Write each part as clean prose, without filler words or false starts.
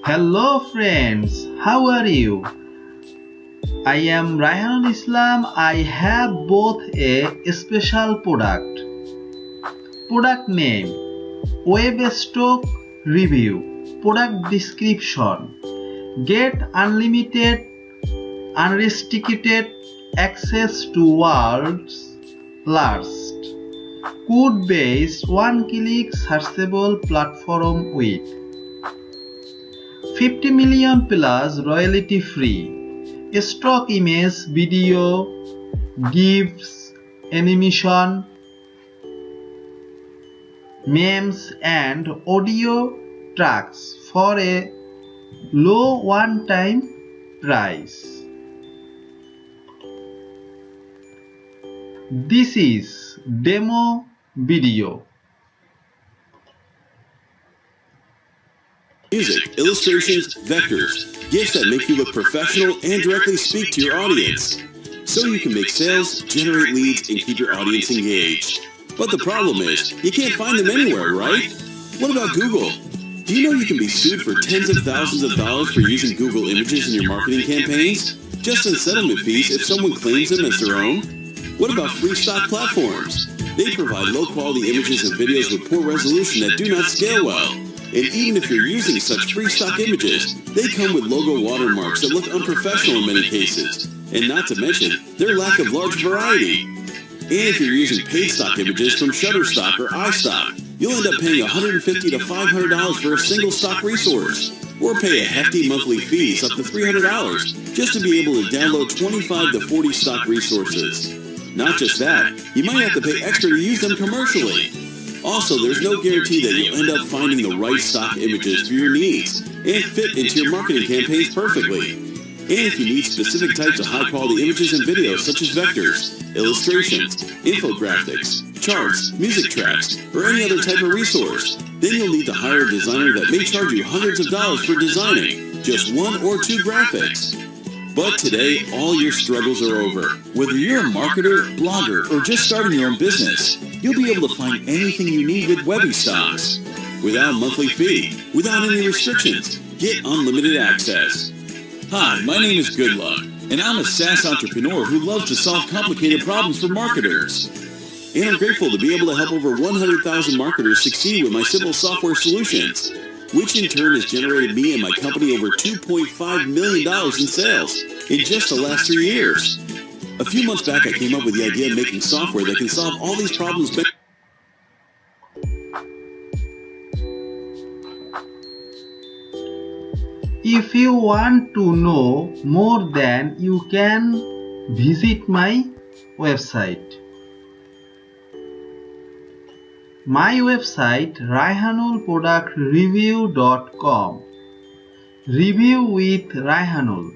Hello friends, how are you? I am Raihan Islam. I have both a special product. Product name, Webbystocks review. Product description, get unlimited, unrestricted access to world's largest code-based one-click searchable platform with 50 million plus royalty free stock image, video, GIFs, animation, memes and audio tracks for a low one-time price. This is demo video. Music, illustrations, vectors, GIFs that make you look professional and directly speak to your audience. So you can make sales, generate leads, and keep your audience engaged. But the problem is, you can't find them anywhere, right? What about Google? Do you know you can be sued for tens of thousands of dollars for using Google images in your marketing campaigns? Just in settlement fees if someone claims them as their own? What about free stock platforms? They provide low-quality images and videos with poor resolution that do not scale well. And even if you're using such free stock images, they come with logo watermarks that look unprofessional in many cases. And not to mention, their lack of large variety. And if you're using paid stock images from Shutterstock or iStock, you'll end up paying $150 to $500 for a single stock resource. Or pay a hefty monthly fees up to $300 just to be able to download 25 to 40 stock resources. Not just that, you might have to pay extra to use them commercially. Also, there's no guarantee that you'll end up finding the right stock images for your needs and fit into your marketing campaigns perfectly. And if you need specific types of high-quality images and videos such as vectors, illustrations, infographics, charts, music tracks, or any other type of resource, then you'll need to hire a designer that may charge you hundreds of dollars for designing just one or two graphics. But today, all your struggles are over. Whether you're a marketer, blogger, or just starting your own business, you'll be able to find anything you need with Webbystocks. Without a monthly fee, without any restrictions, get unlimited access. Hi, my name is Goodluck, and I'm a SaaS entrepreneur who loves to solve complicated problems for marketers. And I'm grateful to be able to help over 100,000 marketers succeed with my simple software solutions, which in turn has generated me and my company over $2.5 million in sales in just the last 3 years. A few months back, I came up with the idea of making software that can solve all these problems better. If you want to know more, then you can visit my website. My website raihanolproductreview.com. Review with Raihanol.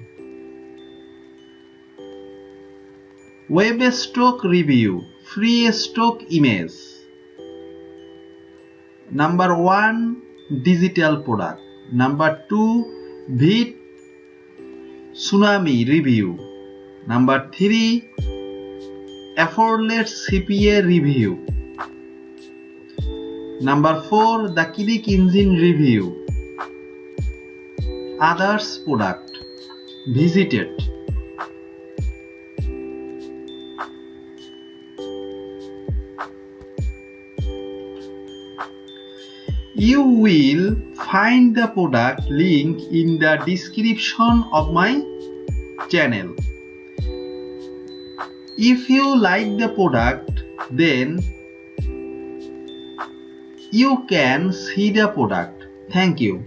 Webbystocks review, free stock image. Number 1, digital product. Number 2, Vid Tsunami review. Number 3, effortless CPA review. Number 4, the click engine review. Others product. Visit it. You will find the product link in the description of my channel. If you like the product, then you can see the product. Thank you.